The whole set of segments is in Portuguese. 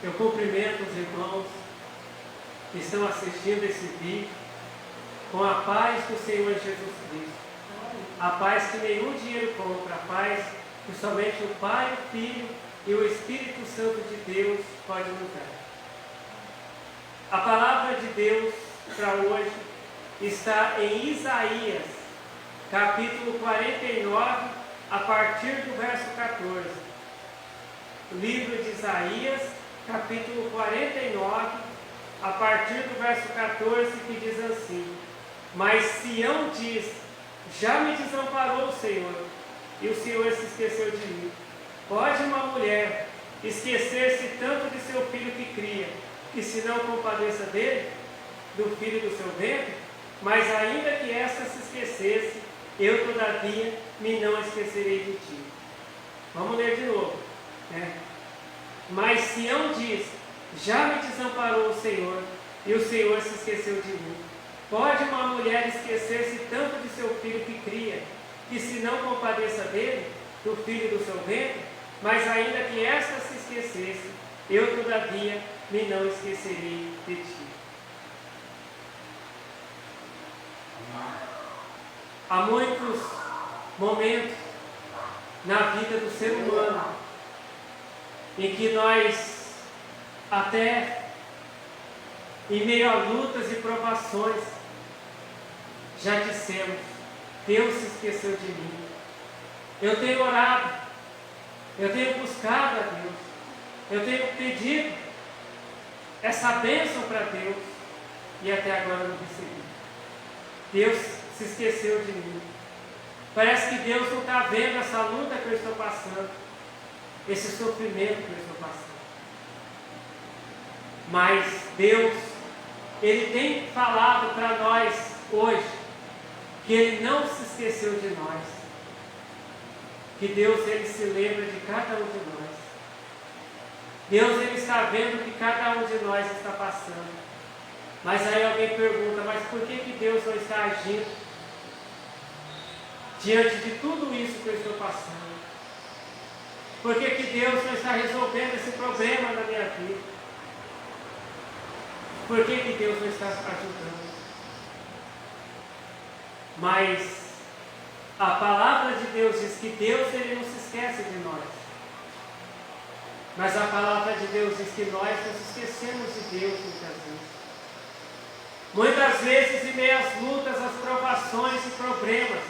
Eu cumprimento os irmãos que estão assistindo esse vídeo com a paz do Senhor Jesus Cristo. A paz que nenhum dinheiro compra, a paz que somente o Pai, o Filho e o Espírito Santo de Deus pode nos dar. A palavra de Deus para hoje está em Isaías, capítulo 49, a partir do verso 14. O livro de Isaías, capítulo 49, a partir do verso 14, que diz assim: Mas Sião diz: já me desamparou o Senhor, e o Senhor se esqueceu de mim. Pode uma mulher esquecer-se tanto de seu filho que cria, que se não compadeça dele, do filho do seu ventre? Mas ainda que esta se esquecesse, eu todavia me não esquecerei de ti. Vamos ler de novo, né? Mas Sião diz: já me desamparou o Senhor, e o Senhor se esqueceu de mim. Pode uma mulher esquecer-se tanto de seu filho que cria, que se não compadeça dele, do filho do seu ventre? Mas ainda que esta se esquecesse, eu todavia me não esquecerei de ti. Há muitos momentos na vida do ser humano em que nós, até em meio a lutas e provações, já dissemos: Deus se esqueceu de mim. Eu tenho orado, eu tenho buscado a Deus, eu tenho pedido essa bênção para Deus e até agora não recebi. Deus se esqueceu de mim. Parece que Deus não está vendo essa luta que eu estou passando, esse sofrimento que eu estou passando. Mas Deus, Ele tem falado para nós hoje que Ele não se esqueceu de nós, que Deus, Ele se lembra de cada um de nós. Deus, Ele está vendo o que cada um de nós está passando. Mas aí alguém pergunta: mas por que Deus não está agindo diante de tudo isso que eu estou passando? Por que Deus não está resolvendo esse problema na minha vida? Por que Deus não está ajudando? Mas a palavra de Deus diz que Deus, Ele não se esquece de nós. Mas a palavra de Deus diz que nós nos esquecemos de Deus muitas vezes. Muitas vezes, em meio às lutas, às provações e problemas,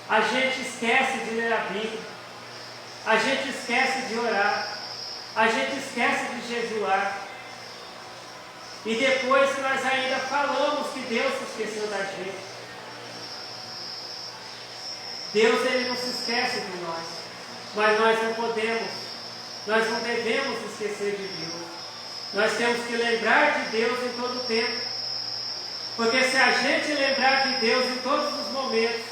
a gente esquece de ler a Bíblia, a gente esquece de orar, a gente esquece de jejuar. E depois que nós ainda falamos que Deus se esqueceu da gente. Deus, Ele não se esquece de nós, mas nós não podemos, nós não devemos esquecer de Deus. Nós temos que lembrar de Deus em todo o tempo, porque se a gente lembrar de Deus em todos os momentos,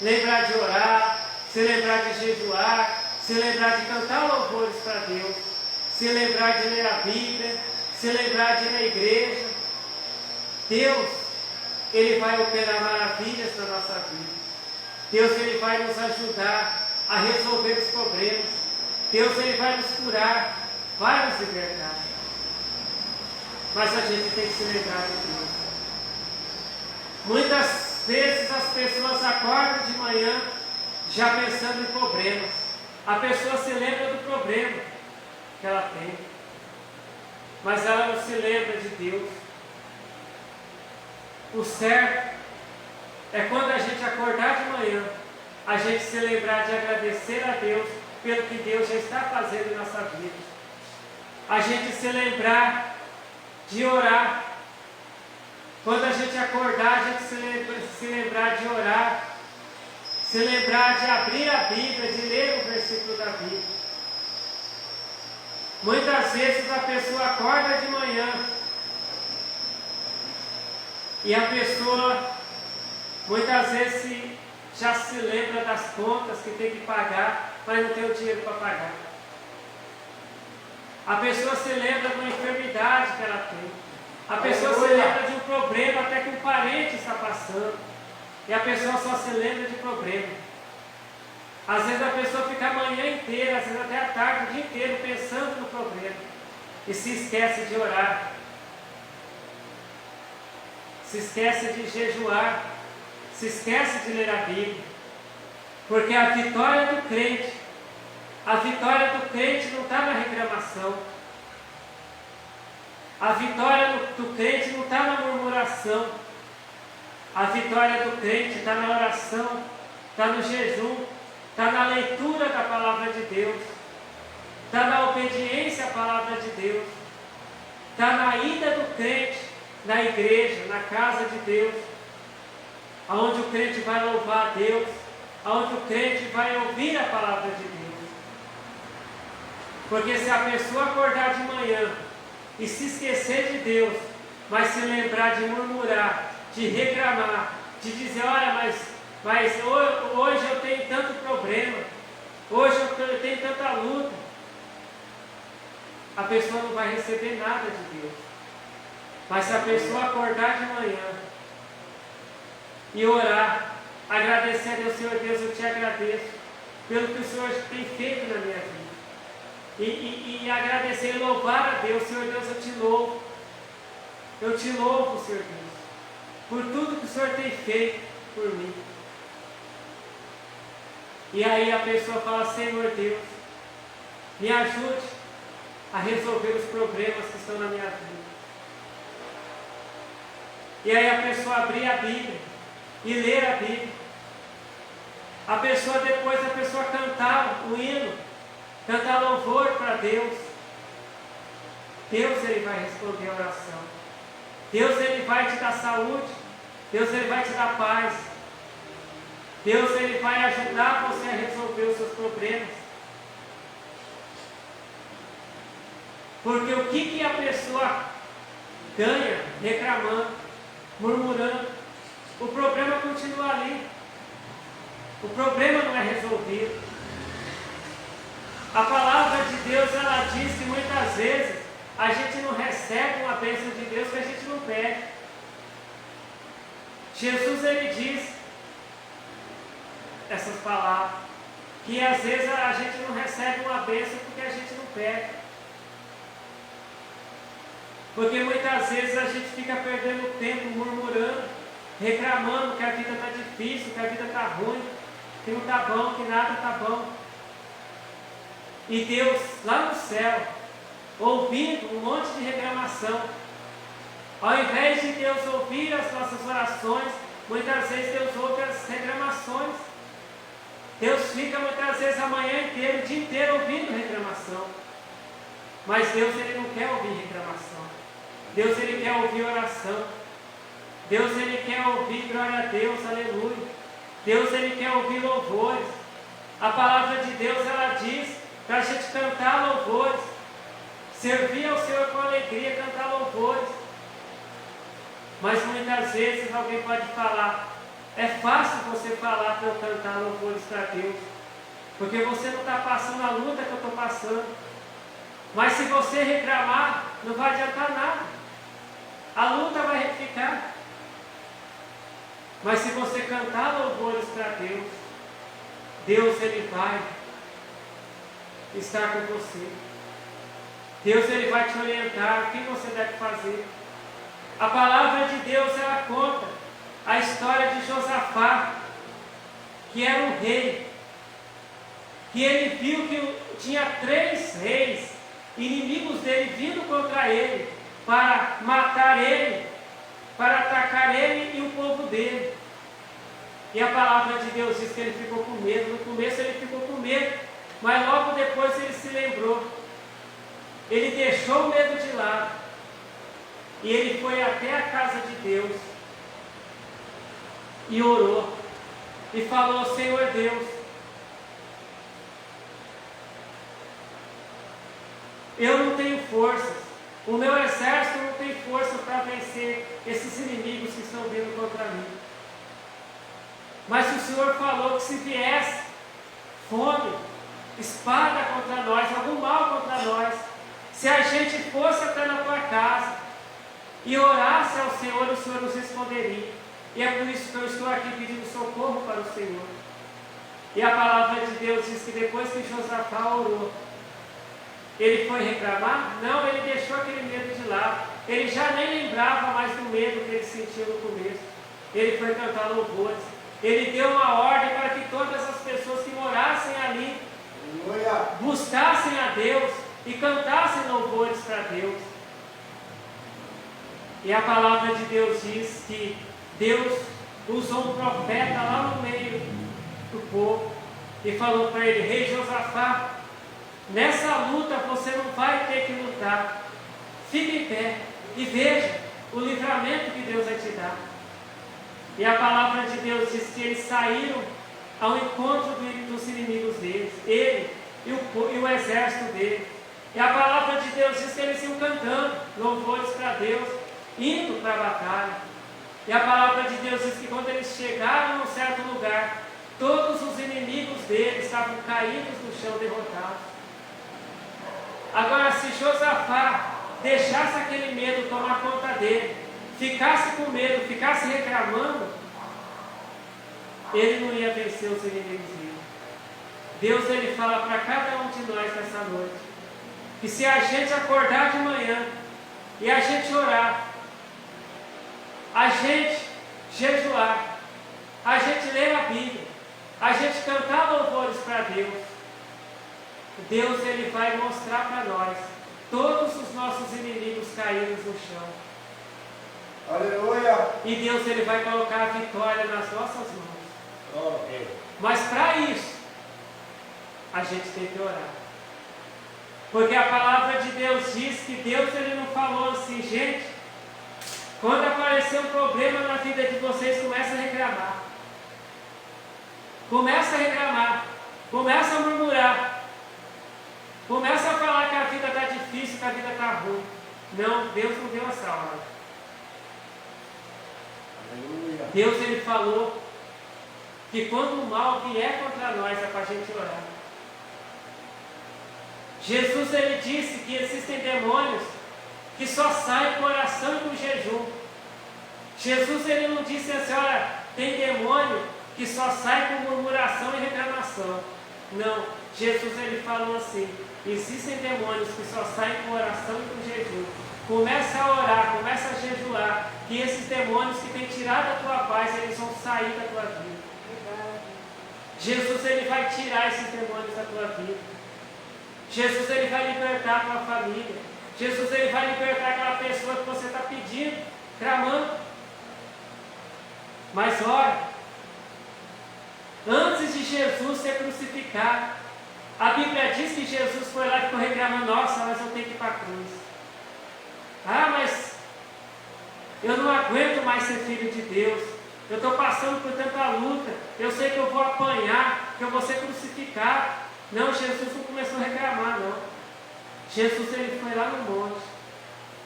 lembrar de orar, se lembrar de jejuar, se lembrar de cantar louvores para Deus, se lembrar de ler a Bíblia, se lembrar de ir na igreja, Deus, Ele vai operar maravilhas na nossa vida. Deus, Ele vai nos ajudar a resolver os problemas. Deus, Ele vai nos curar, vai nos libertar. Mas a gente tem que se lembrar de Deus. Muitas vezes as pessoas acordam de manhã já pensando em problemas. A pessoa se lembra do problema que ela tem, mas ela não se lembra de Deus. O certo é quando a gente acordar de manhã, a gente se lembrar de agradecer a Deus pelo que Deus já está fazendo em nossa vida. A gente se lembrar de orar. Quando a gente acordar, a gente se lembrar de orar, se lembrar de abrir a Bíblia, de ler o versículo da Bíblia. Muitas vezes a pessoa acorda de manhã e a pessoa muitas vezes já se lembra das contas que tem que pagar, mas não tem o dinheiro para pagar. A pessoa se lembra de uma enfermidade que ela tem. A pessoa se lembra de um problema até que um parente está passando. E a pessoa só se lembra de problema. Às vezes a pessoa fica a manhã inteira, às vezes até a tarde, o dia inteiro, pensando no problema. E se esquece de orar. Se esquece de jejuar. Se esquece de ler a Bíblia. Porque a vitória do crente não está na reclamação. A vitória do crente não está na murmuração. A vitória do crente está na oração, está no jejum, está na leitura da palavra de Deus, está na obediência à palavra de Deus, está na ida do crente na igreja, na casa de Deus, aonde o crente vai louvar a Deus, aonde o crente vai ouvir a palavra de Deus. Porque se a pessoa acordar de manhã e se esquecer de Deus, mas se lembrar de murmurar, de reclamar, de dizer, olha, mas hoje eu tenho tanto problema, hoje eu tenho tanta luta, a pessoa não vai receber nada de Deus. Mas se a pessoa acordar de manhã e orar, agradecer a Deus, Senhor Deus, eu te agradeço pelo que o Senhor tem feito na minha vida. E agradecer e louvar a Deus, Senhor Deus, eu te louvo. Eu te louvo, Senhor Deus, por tudo que o Senhor tem feito por mim. E aí a pessoa fala, Senhor Deus, me ajude a resolver os problemas que estão na minha vida. E aí a pessoa abrir a Bíblia e ler a Bíblia. A pessoa depois, cantar o hino, cantar louvor para Deus. Deus, Ele vai responder a oração. Deus, Ele vai te dar saúde. Deus, Ele vai te dar paz. Deus, Ele vai ajudar você a resolver os seus problemas. Porque o que a pessoa ganha reclamando, murmurando? O problema continua ali. O problema não é resolvido. A palavra de Deus, ela diz que muitas vezes a gente não recebe uma bênção de Deus que a gente não pede. Jesus, Ele diz essas palavras, que às vezes a gente não recebe uma bênção porque a gente não pede. Porque muitas vezes a gente fica perdendo tempo murmurando, reclamando que a vida está difícil, que a vida está ruim, que não está bom, que nada está bom. E Deus, lá no céu, ouvindo um monte de reclamação, ao invés de Deus ouvir as nossas orações, muitas vezes Deus ouve as reclamações. Deus fica muitas vezes a manhã inteira, o dia inteiro ouvindo reclamação. Mas Deus, Ele não quer ouvir reclamação. Deus, Ele quer ouvir oração. Deus, Ele quer ouvir glória a Deus, aleluia. Deus, Ele quer ouvir louvores. A palavra de Deus, ela diz para a gente cantar louvores, servir ao Senhor com alegria, cantar louvores. Mas muitas vezes alguém pode falar, é fácil você falar para eu cantar louvores para Deus, porque você não está passando a luta que eu estou passando. Mas se você reclamar, não vai adiantar nada. A luta vai ficar. Mas se você cantar louvores para Deus, Deus, Ele vai estar com você. Deus, Ele vai te orientar o que você deve fazer. A palavra de Deus, ela conta a história de Josafá, que era um rei, que ele viu que tinha 3 reis, inimigos dele, vindo contra ele, para matar ele, para atacar ele e o povo dele. E a palavra de Deus diz que ele ficou com medo. No começo ele ficou com medo, mas logo depois ele se lembrou. Ele deixou o medo de lado e ele foi até a casa de Deus e orou e falou: Senhor Deus, eu não tenho forças, o meu exército não tem força para vencer esses inimigos que estão vindo contra mim. Mas o Senhor falou que se viesse fome, espada contra nós, algum mal contra nós, se a gente fosse até na tua casa e orasse ao Senhor, o Senhor nos responderia. E é por isso que eu estou aqui pedindo socorro para o Senhor. E a palavra de Deus diz que depois que Josafá orou, ele foi reclamar? Não, ele deixou aquele medo de lado. Ele já nem lembrava mais do medo que ele sentia no começo. Ele foi cantar louvores. Ele deu uma ordem para que todas as pessoas que morassem ali buscassem a Deus e cantassem louvores para Deus. E a palavra de Deus diz que Deus usou um profeta lá no meio do povo e falou para ele: rei Josafá, nessa luta você não vai ter que lutar. Fique em pé e veja o livramento que Deus vai te dar. E a palavra de Deus diz que eles saíram ao encontro dos inimigos deles, ele e o exército dele. E a palavra de Deus diz que eles iam cantando louvores para Deus, indo para a batalha. E a palavra de Deus diz que quando eles chegaram a um certo lugar, todos os inimigos deles estavam caídos no chão, derrotados. Agora, se Josafá deixasse aquele medo tomar conta dele, ficasse com medo, ficasse reclamando, ele não ia vencer os inimigos dele. Deus, ele fala para cada um de nós nessa noite, que se a gente acordar de manhã e a gente orar, a gente jejuar, a gente ler a Bíblia, a gente cantar louvores para Deus, Deus, ele vai mostrar para nós todos os nossos inimigos caídos no chão. Aleluia! E Deus, ele vai colocar a vitória nas nossas mãos. Mas para isso, a gente tem que orar. Porque a palavra de Deus diz que Deus, ele não falou assim: gente, quando aparecer um problema na vida de vocês, começa a reclamar. Começa a reclamar. Começa a murmurar. Começa a falar que a vida está difícil, que a vida está ruim. Não, Deus não deu essa ordem. Aleluia. Deus, ele falou que quando o mal vier contra nós, é para a gente orar. Jesus, ele disse que existem demônios que só saem com oração e com jejum. Jesus, ele não disse assim: olha, tem demônio que só sai com murmuração e reclamação. Não, Jesus, ele falou assim: existem demônios que só saem com oração e com jejum. Começa a orar, começa a jejuar, que esses demônios que têm tirado a tua paz, eles vão sair da tua vida. Jesus, ele vai tirar esses demônios da tua vida. Jesus, ele vai libertar a tua família. Jesus, ele vai libertar aquela pessoa que você está pedindo, clamando. Mas ora, antes de Jesus ser crucificado, a Bíblia diz que Jesus foi lá e ficou reclamando: nossa, mas eu tenho que ir para a cruz. Ah, mas eu não aguento mais ser filho de Deus. Eu estou passando por tanta luta. Eu sei que eu vou apanhar, que eu vou ser crucificado. Não, Jesus não começou a reclamar, não. Jesus, ele foi lá no monte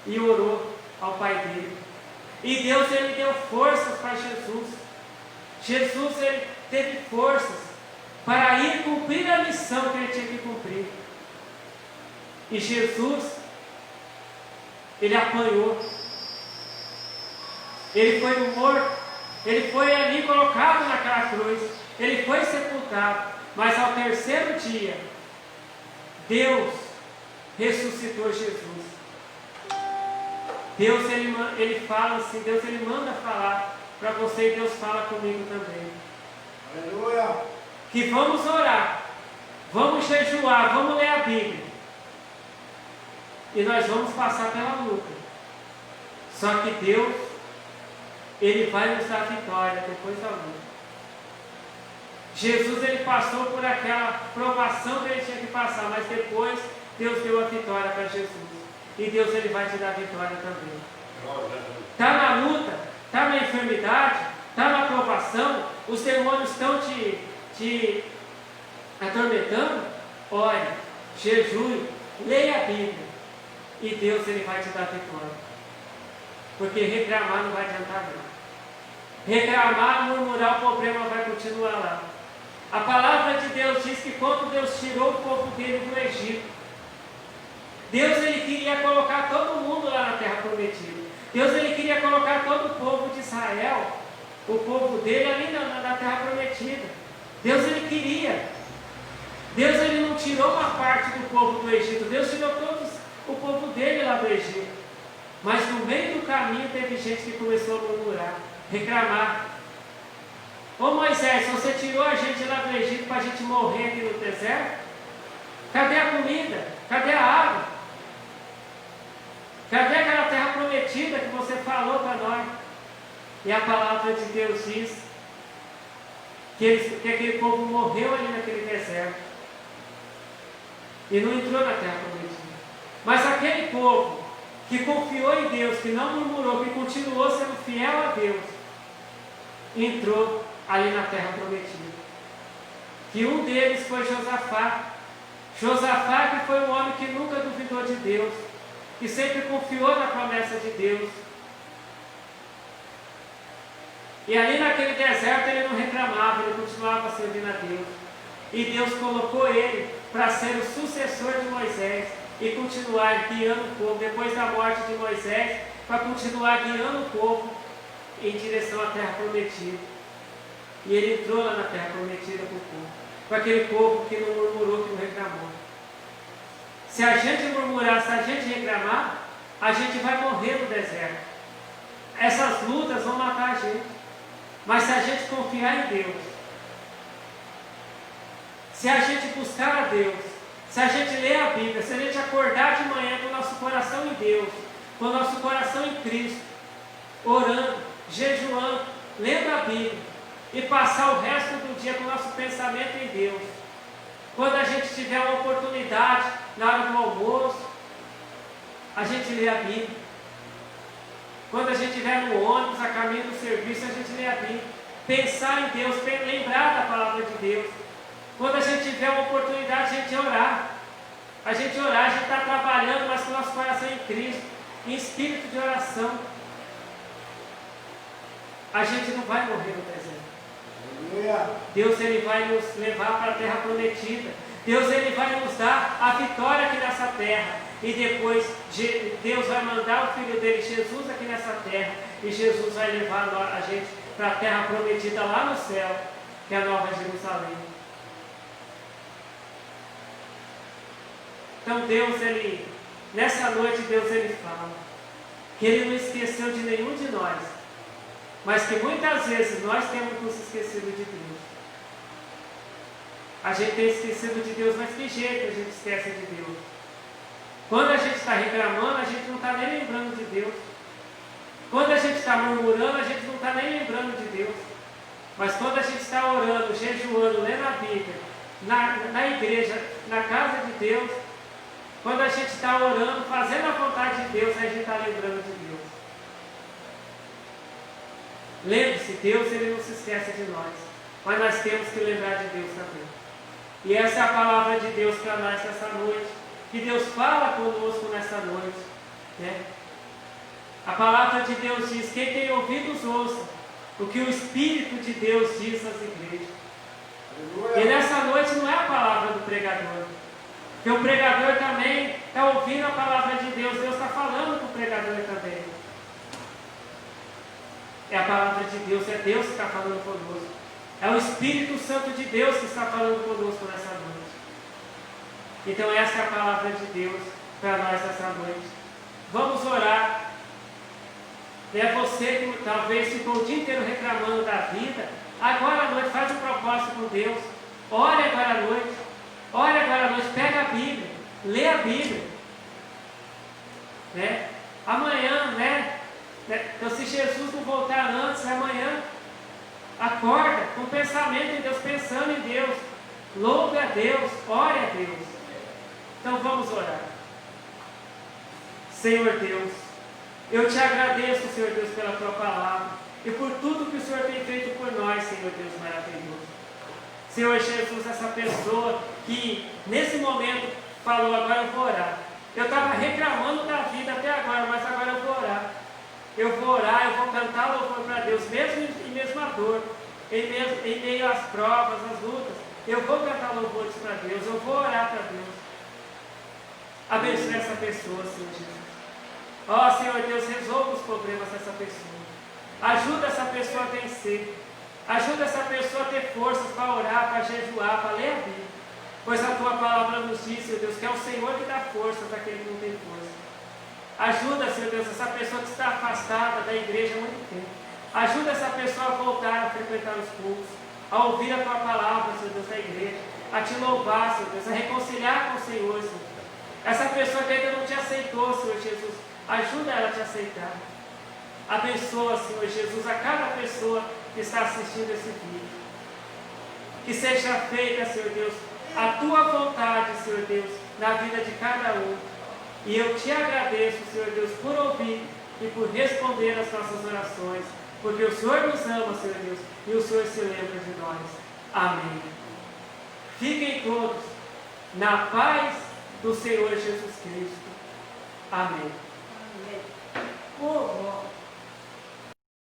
e orou ao Pai dele. E Deus, ele deu forças para Jesus. Jesus, ele teve forças para ir cumprir a missão que ele tinha que cumprir. E Jesus, ele apanhou. Ele foi morto. Ele foi ali colocado naquela cruz. Ele foi sepultado. Mas ao terceiro dia, Deus ressuscitou Jesus. Deus, ele fala assim, Deus, ele manda falar para você, e Deus fala comigo também. Aleluia! Que vamos orar, vamos jejuar, vamos ler a Bíblia. E nós vamos passar pela luta. Só que Deus, ele vai nos dar vitória depois da luta. Jesus, ele passou por aquela provação que ele tinha que passar, mas depois Deus deu a vitória para Jesus. E Deus, ele vai te dar vitória também. Está na luta, está na enfermidade, está na provação, os demônios estão te atormentando. Ore, jejue, leia a Bíblia. E Deus, ele vai te dar vitória. Porque reclamar não vai adiantar nada. Reclamar, murmurar, o problema vai continuar lá. A palavra de Deus diz que quando Deus tirou o povo dele do Egito, Deus, ele queria colocar todo mundo lá na terra prometida. Deus, ele queria colocar todo o povo de Israel, o povo dele ali na terra prometida. Deus, ele queria. Deus ele não tirou uma parte do povo do Egito, Deus tirou todos o povo dele lá do Egito. Mas no meio do caminho teve gente que começou a murmurar, reclamar. Ô Moisés, você tirou a gente lá do Egito para a gente morrer aqui no deserto? Cadê a comida? Cadê a água? Cadê aquela terra prometida que você falou para nós? E a palavra de Deus diz que aquele povo morreu ali naquele deserto e não entrou na terra prometida. Mas aquele povo que confiou em Deus, que não murmurou, que continuou sendo fiel a Deus, entrou ali na terra prometida. Que um deles foi Josafá. Josafá que foi um homem que nunca duvidou de Deus, que sempre confiou na promessa de Deus. E ali naquele deserto ele não reclamava, ele continuava servindo a Deus. E Deus colocou ele para ser o sucessor de Moisés e continuar guiando o povo, depois da morte de Moisés, para continuar guiando o povo em direção à terra prometida. E ele entrou lá na terra prometida com o povo, com aquele povo que não murmurou, que não reclamou. Se a gente murmurar, se a gente reclamar, a gente vai morrer no deserto. Essas lutas vão matar a gente. Mas se a gente confiar em Deus, se a gente buscar a Deus, se a gente ler a Bíblia, se a gente acordar de manhã com o nosso coração em Deus, com o nosso coração em Cristo, orando, jejuando, lendo a Bíblia, e passar o resto do dia com o nosso pensamento em Deus, quando a gente tiver uma oportunidade, na hora do almoço, a gente lê a Bíblia. Quando a gente estiver no ônibus, a caminho do serviço, a gente lê a Bíblia. Pensar em Deus, lembrar da palavra de Deus. Quando a gente tiver uma oportunidade, a gente orar. A gente está trabalhando, mas com o nosso coração em Cristo, em espírito de oração. A gente não vai morrer no deserto. Deus ele vai nos levar para a terra prometida. Deus ele vai nos dar a vitória aqui nessa terra. E depois Deus vai mandar o Filho dele, Jesus, aqui nessa terra. E Jesus vai levar a gente para a terra prometida lá no céu, que é a Nova Jerusalém. Então Deus, ele, nessa noite Deus ele fala que ele não esqueceu de nenhum de nós, mas que muitas vezes nós temos nos esquecido de Deus. A gente tem esquecido de Deus, mas que jeito a gente esquece de Deus? Quando a gente está reclamando, a gente não está nem lembrando de Deus. Quando a gente está murmurando, a gente não está nem lembrando de Deus. Mas quando a gente está orando, jejuando, lendo a Bíblia, na igreja, na casa de Deus, quando a gente está orando, fazendo a vontade de Deus, a gente está lembrando de Deus. Lembre-se, Deus ele não se esquece de nós, mas nós temos que lembrar de Deus também. E essa é a palavra de Deus para nós nessa noite, que Deus fala conosco nessa noite, né? A palavra de Deus diz: quem tem ouvidos ouça o que o Espírito de Deus diz às igrejas. Aleluia. E nessa noite não é a palavra do pregador, porque o pregador também está ouvindo a palavra de Deus, Deus está falando com o pregador também. É a palavra de Deus, é Deus que está falando conosco. É o Espírito Santo de Deus que está falando conosco nessa noite. Então essa é a palavra de Deus para nós nessa noite. Vamos orar. É você que talvez ficou o dia inteiro reclamando da vida. Agora à noite faz um propósito com Deus. Ore agora à noite. Ore agora à noite. Pega a Bíblia. Lê a Bíblia. Né? Amanhã, né? Então se Jesus não voltar antes, amanhã, acorda com pensamento em Deus, pensando em Deus. Louve a Deus. Ore a Deus. Então vamos orar. Senhor Deus, eu te agradeço, Senhor Deus, pela tua palavra e por tudo que o Senhor tem feito por nós, Senhor Deus maravilhoso. Senhor Jesus, essa pessoa que nesse momento falou: agora eu vou orar. Eu estava reclamando da vida até agora, mas agora eu vou orar. Eu vou orar, eu vou cantar louvor para Deus, mesmo em mesma dor, em meio às provas, às lutas. Eu vou cantar louvores para Deus, eu vou orar para Deus. Abençoe essa pessoa, Senhor Jesus. Ó Senhor Deus, resolva os problemas dessa pessoa. Ajuda essa pessoa a vencer. Ajuda essa pessoa a ter forças para orar, para jejuar, para ler a Bíblia. Pois a tua palavra nos diz, Senhor Deus, que é o Senhor que dá força para aquele que não tem força. Ajuda, Senhor Deus, essa pessoa que está afastada da igreja há muito tempo. Ajuda essa pessoa a voltar a frequentar os cultos, a ouvir a tua palavra, Senhor Deus, da igreja, a te louvar, Senhor Deus, a reconciliar com o Senhor, Senhor. Essa pessoa que ainda não te aceitou, Senhor Jesus, ajuda ela a te aceitar. Abençoa, Senhor Jesus, a cada pessoa que está assistindo esse vídeo. Que seja feita, Senhor Deus, a tua vontade, Senhor Deus, na vida de cada um. E eu te agradeço, Senhor Deus, por ouvir e por responder às nossas orações, porque o Senhor nos ama, Senhor Deus, e o Senhor se lembra de nós. Amém. Fiquem todos na paz do Senhor Jesus Cristo. Amém. Amém.